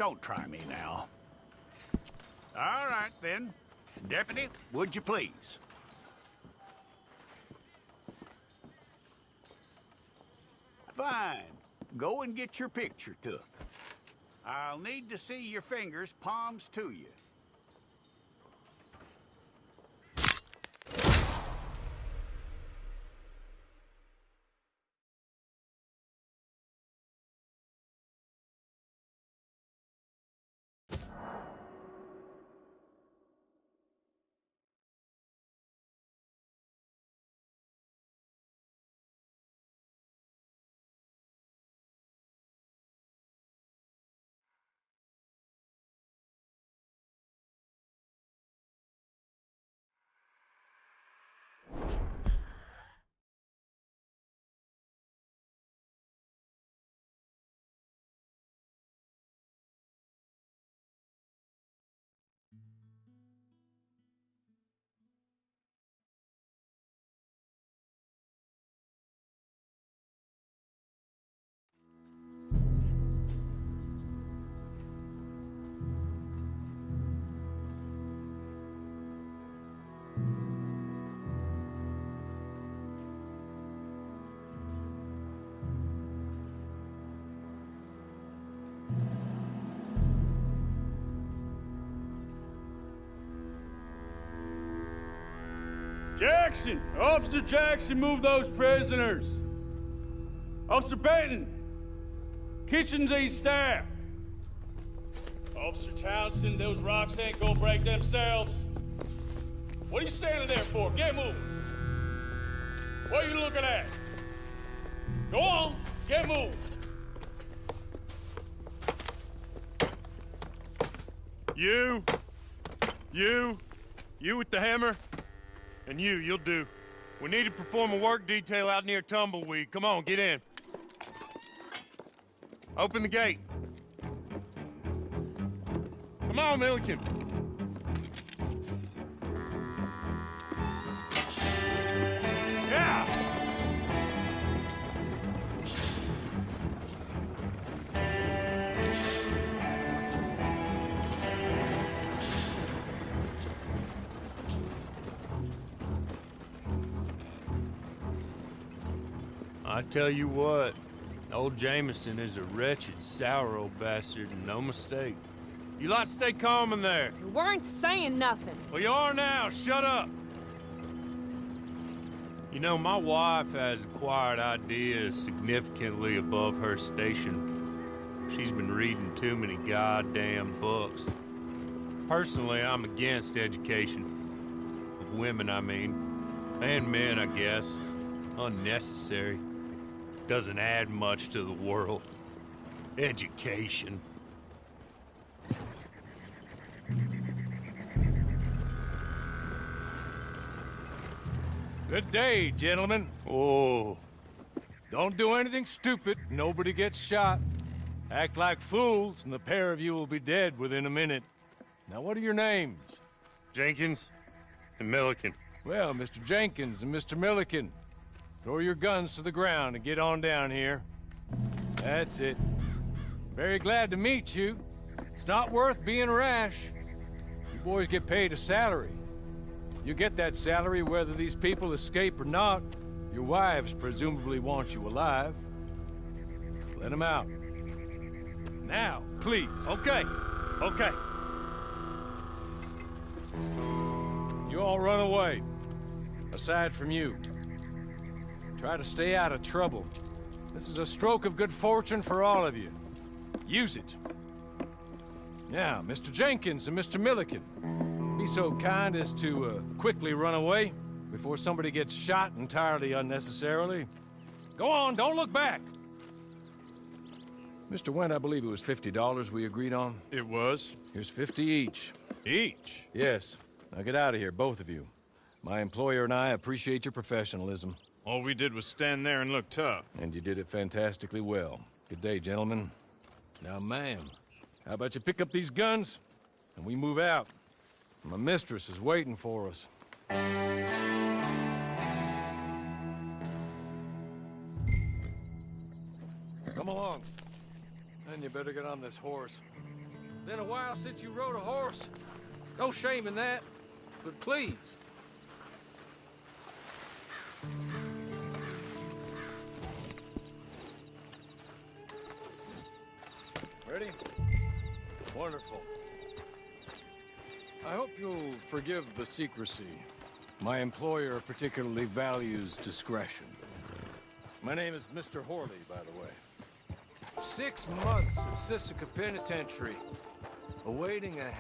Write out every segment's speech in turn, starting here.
don't try me now. All right, then. Deputy, would you please? Fine. Go and get your picture took. I'll need to see your fingers, palms to you. Jackson! Officer Jackson, move those prisoners! Officer Benton! Kitchens aid staff! Officer Townsend, those rocks ain't gonna break themselves. What are you standing there for? Get moving! What are you looking at? Go on, get moving! You with the hammer? And you'll do. We need to perform a work detail out near Tumbleweed. Come on, get in. Open the gate. Come on, Milliken. Yeah! I tell you what, old Jameson is a wretched, sour old bastard, and no mistake. You lot stay calm in there. We weren't saying nothing. Well, you are now. Shut up. You know, my wife has acquired ideas significantly above her station. She's been reading too many goddamn books. Personally, I'm against education. Of women, I mean. And men, I guess. Unnecessary. Doesn't add much to the world. Education. Good day, gentlemen. Oh. Don't do anything stupid. Nobody gets shot. Act like fools, and the pair of you will be dead within a minute. Now, what are your names? Jenkins and Milliken. Well, Mr. Jenkins and Mr. Milliken, throw your guns to the ground and get on down here. That's it. Very glad to meet you. It's not worth being rash. You boys get paid a salary. You get that salary whether these people escape or not. Your wives presumably want you alive. Let them out. Now, please. Okay. You all run away. Aside from you. Try to stay out of trouble. This is a stroke of good fortune for all of you. Use it. Now, Mr. Jenkins and Mr. Milliken, be so kind as to quickly run away before somebody gets shot entirely unnecessarily. Go on, don't look back. Mr. Wendt, I believe it was $50 we agreed on. It was. Here's 50 each. Each? Yes. Now get out of here, both of you. My employer and I appreciate your professionalism. All we did was stand there and look tough. And you did it fantastically well. Good day, gentlemen. Now, ma'am, how about you pick up these guns, and we move out? My mistress is waiting for us. Come along. And you better get on this horse. Been a while since you rode a horse. No shame in that, but please. Ready? Wonderful. I hope you'll forgive the secrecy. My employer particularly values discretion. My name is Mr. Horley, by the way. 6 months at Sisika Penitentiary, awaiting a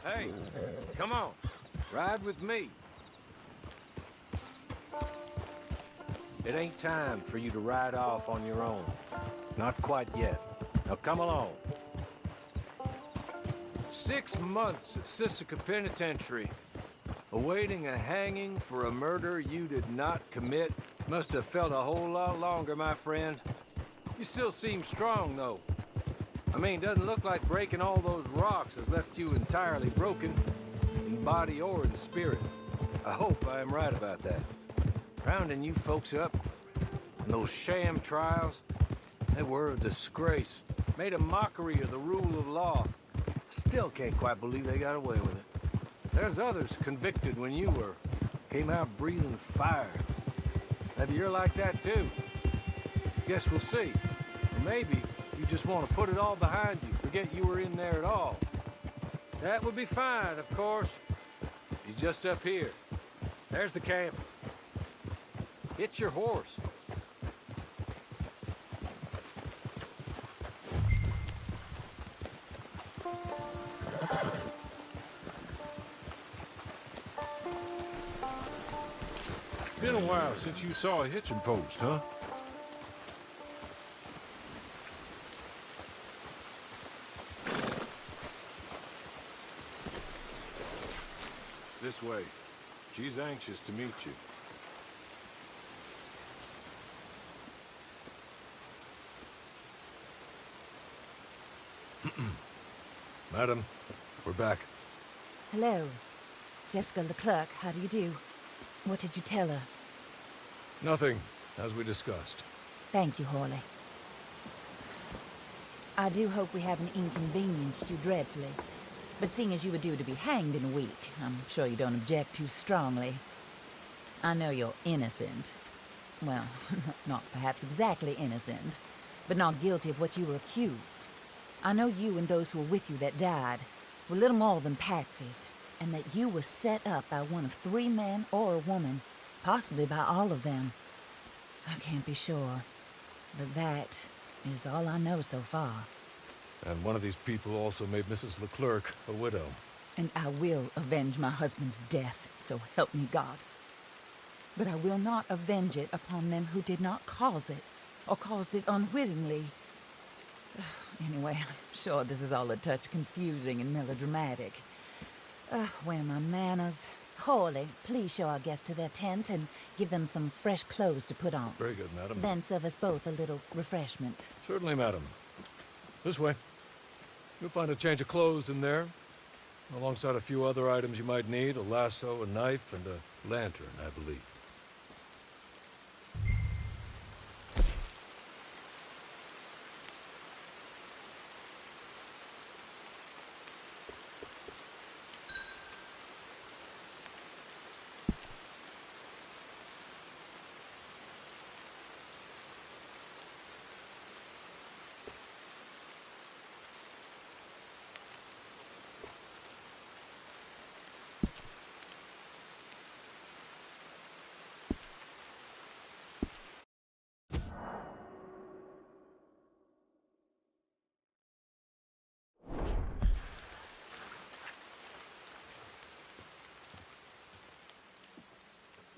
Hey, come on, ride with me. It ain't time for you to ride off on your own. Not quite yet. Now come along. 6 months at Sisika Penitentiary, awaiting a hanging for a murder you did not commit. Must have felt a whole lot longer, my friend. You still seem strong, though. I mean, doesn't look like breaking all those rocks has left you entirely broken, in body or in spirit. I hope I am right about that. Rounding you folks up, and those sham trials, they were a disgrace. Made a mockery of the rule of law. Still can't quite believe they got away with it. There's others convicted when you were. Came out breathing fire. Maybe you're like that too. Guess we'll see. Or maybe you just want to put it all behind you, forget you were in there at all. That would be fine, of course. He's just up here. There's the camp. It's your horse. Been a while since you saw a hitching post, huh? This way. She's anxious to meet you. Madam, we're back. Hello. Jessica Leclerc, how do you do? What did you tell her? Nothing, as we discussed. Thank you, Horley. I do hope we haven't inconvenienced you dreadfully. But seeing as you were due to be hanged in a week, I'm sure you don't object too strongly. I know you're innocent. Well, not perhaps exactly innocent, but not guilty of what you were accused. I know you and those who were with you that died were little more than patsies, and that you were set up by one of 3 men or a woman, possibly by all of them. I can't be sure, but that is all I know so far. And one of these people also made Mrs. Leclerc a widow. And I will avenge my husband's death, so help me God. But I will not avenge it upon them who did not cause it, or caused it unwittingly. Anyway, I'm sure this is all a touch confusing and melodramatic. Where are my manners? Horley, please show our guests to their tent and give them some fresh clothes to put on. Very good, madam. Then serve us both a little refreshment. Certainly, madam. This way. You'll find a change of clothes in there, alongside a few other items you might need, a lasso, a knife, and a lantern, I believe.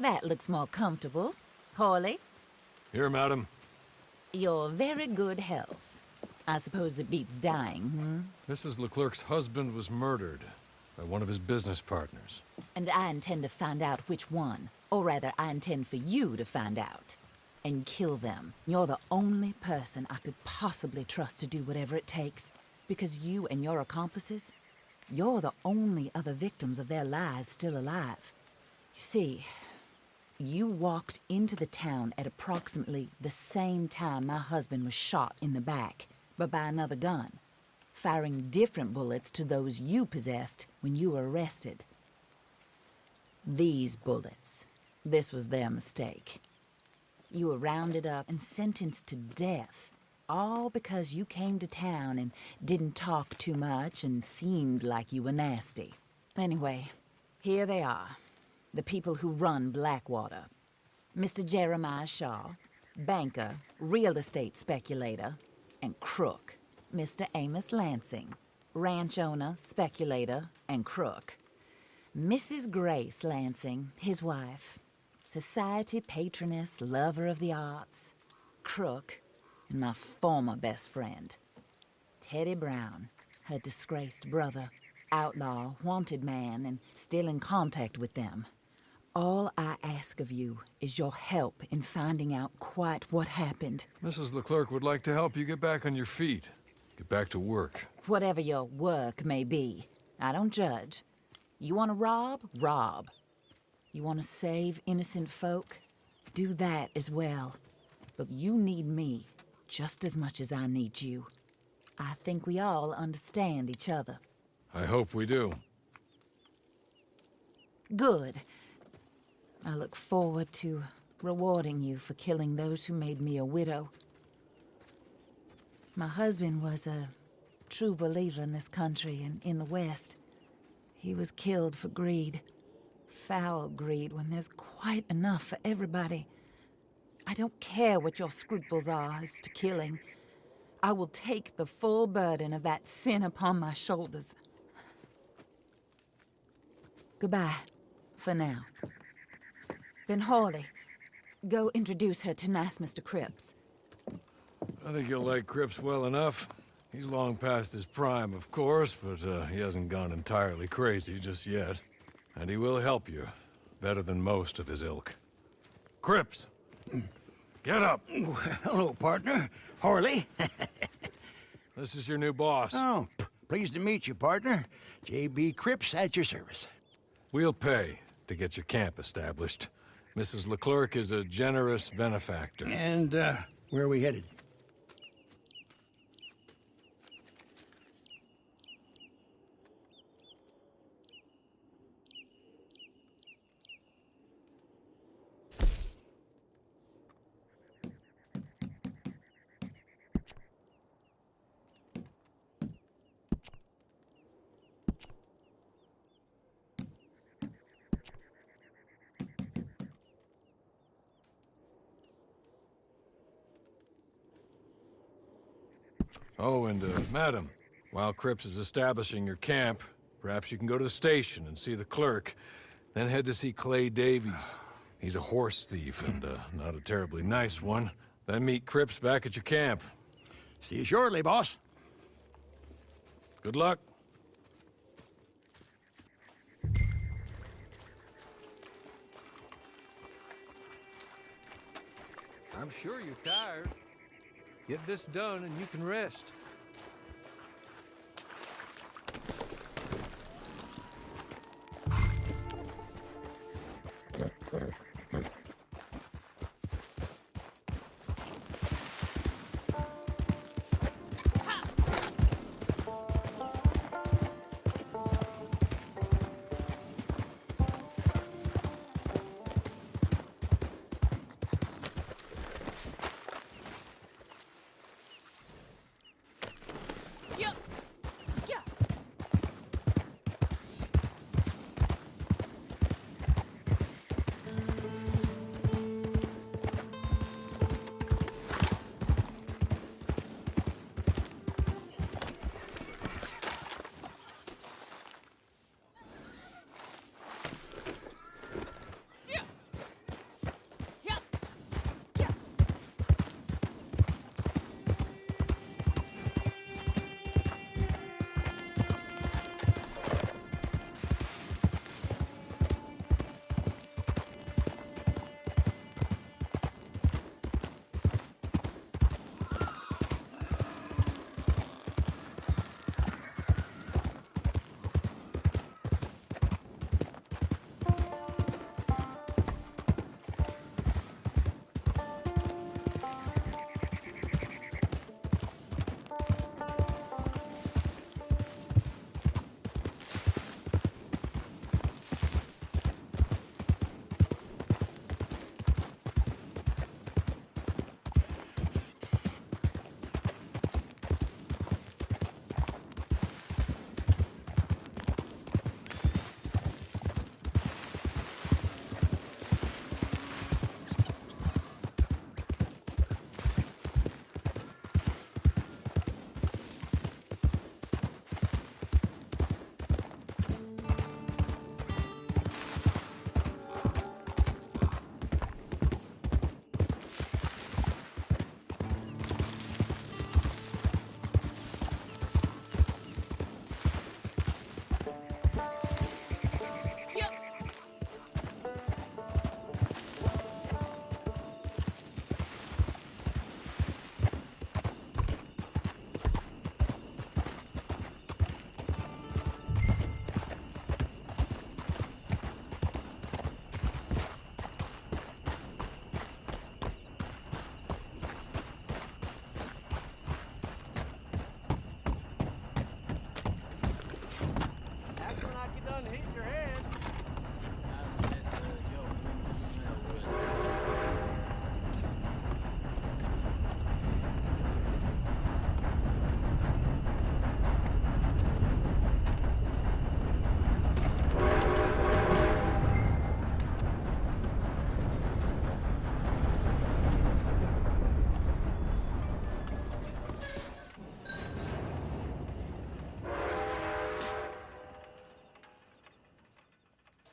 That looks more comfortable. Horley, Here, madam. your very good health. I suppose it beats dying, Mrs. Leclerc's husband was murdered by one of his business partners. And I intend to find out which one. Or rather, I intend for you to find out. And kill them. You're the only person I could possibly trust to do whatever it takes. Because you and your accomplices, you're the only other victims of their lies still alive. You see, you walked into the town at approximately the same time my husband was shot in the back, but by another gun. firing different bullets to those you possessed when you were arrested. These bullets, this was their mistake. You were rounded up and sentenced to death, all because you came to town and didn't talk too much and seemed like you were nasty. Anyway, here they are, the people who run Blackwater. Mr. Jeremiah Shaw, banker, real estate speculator, and crook. Mr. Amos Lansing, ranch owner, speculator, and crook. Mrs. Grace Lansing, his wife, society patroness, lover of the arts, crook, and my former best friend. Teddy Brown, her disgraced brother, outlaw, wanted man, and still in contact with them. All I ask of you is your help in finding out quite what happened. Mrs. Leclerc would like to help you get back on your feet. Get back to work. Whatever your work may be, I don't judge. You want to rob? Rob. You want to save innocent folk? Do that as well. But you need me just as much as I need you. I think we all understand each other. I hope we do. Good. I look forward to rewarding you for killing those who made me a widow. My husband was a true believer in this country and in the West. He was killed for greed. Foul greed when there's quite enough for everybody. I don't care what your scruples are as to killing. I will take the full burden of that sin upon my shoulders. Goodbye, for now. Then Hawley, go introduce her to nice Mr. Cripps. I think you'll like Cripps well enough. He's long past his prime, of course, but he hasn't gone entirely crazy just yet. And he will help you, better than most of his ilk. Cripps! Get up! Hello, partner. Harley. This is your new boss. Oh, pleased to meet you, partner. J.B. Cripps at your service. We'll pay to get your camp established. Mrs. Leclerc is a generous benefactor. And, where are we headed? Oh, and, madam, while Cripps is establishing your camp, perhaps you can go to the station and see the clerk, then head to see Clay Davies. He's a horse thief and, not a terribly nice one. Then meet Cripps back at your camp. See you shortly, boss. Good luck. I'm sure you're tired. Get this done and you can rest.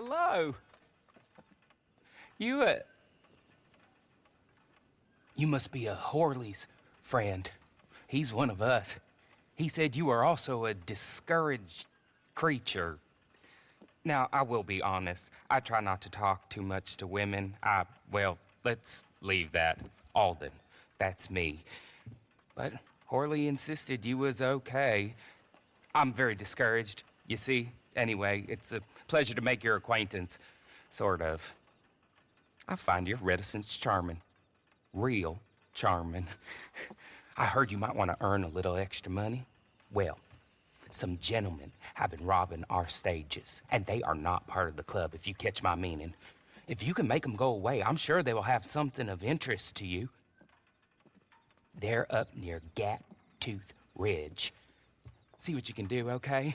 hello. You must be a Horley's friend. He's one of us. He said you are also a discouraged creature. Now, I will be honest. I try not to talk too much to women. Well, let's leave that. Alden, that's me. But Horley insisted you was okay. I'm very discouraged, you see. Anyway, it's a pleasure to make your acquaintance. Sort of. I find your reticence charming. Real charming. I heard you might want to earn a little extra money. Well, some gentlemen have been robbing our stages, and they are not part of the club, if you catch my meaning. If you can make them go away, I'm sure they will have something of interest to you. They're up near Gat-Tooth Ridge. See what you can do, okay?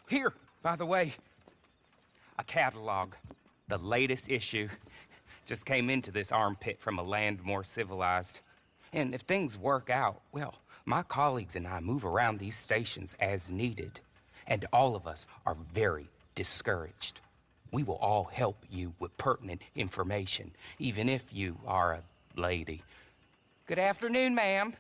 Here, by the way, a catalog. The latest issue. Just came into this armpit from a land more civilized. And if things work out, well, my colleagues and I move around these stations as needed. And all of us are very discouraged. We will all help you with pertinent information, even if you are a lady. Good afternoon, ma'am.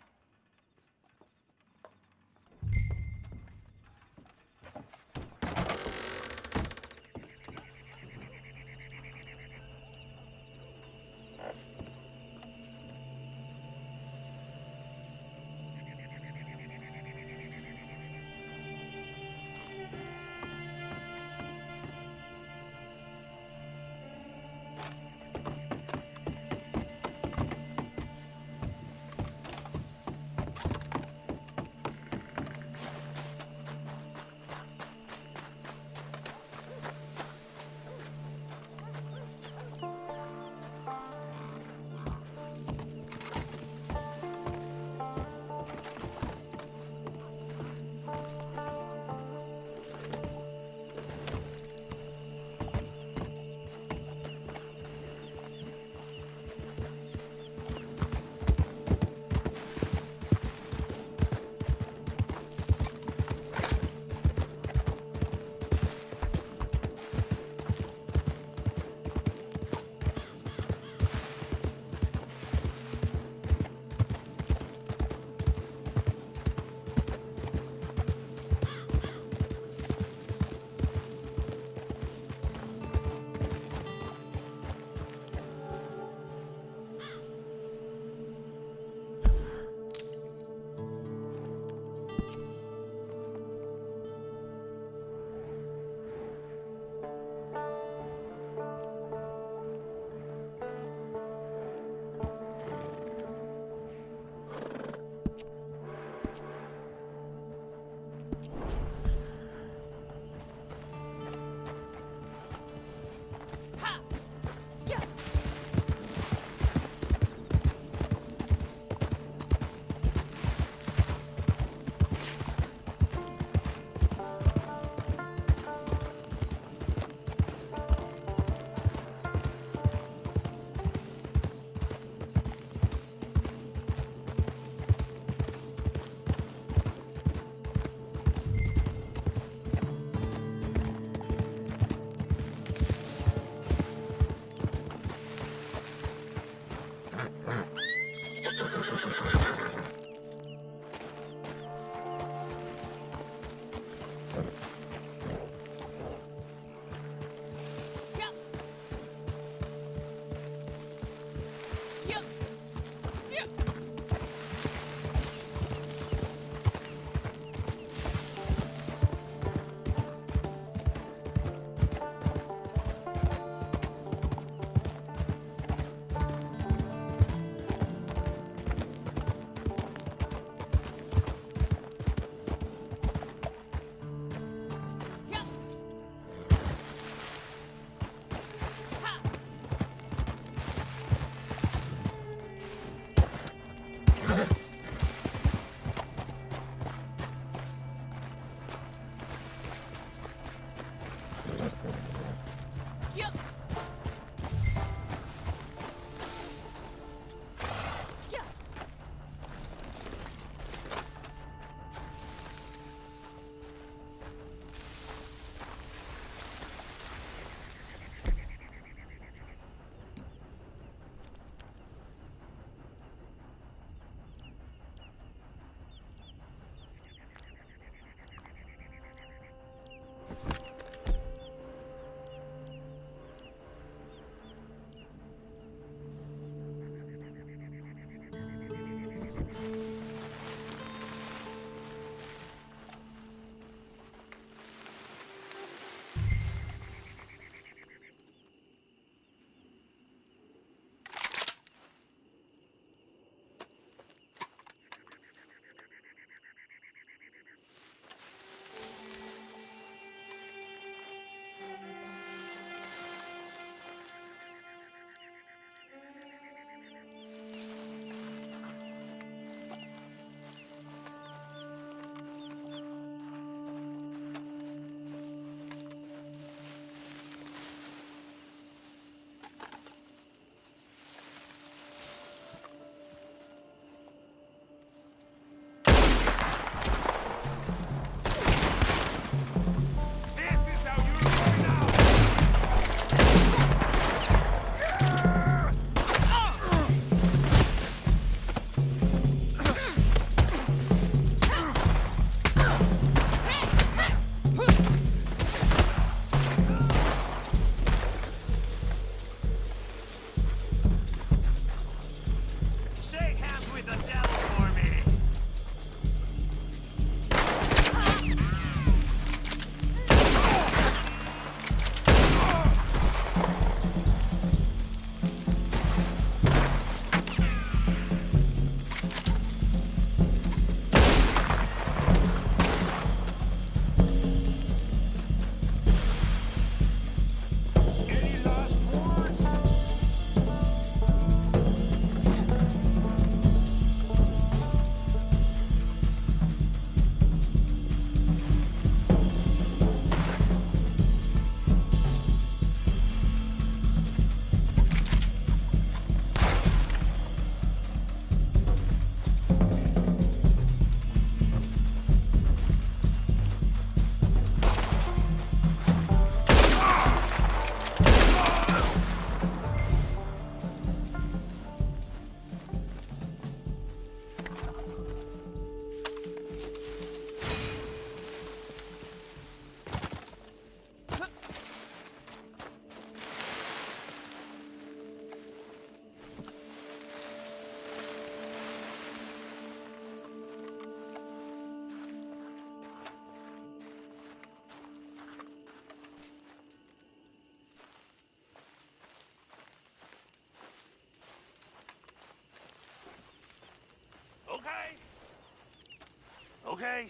Okay?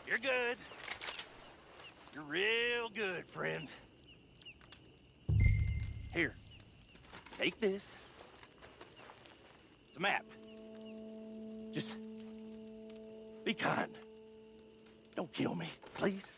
You're good. You're real good, friend. Here, take this. It's a map. Just be kind. Don't kill me, please.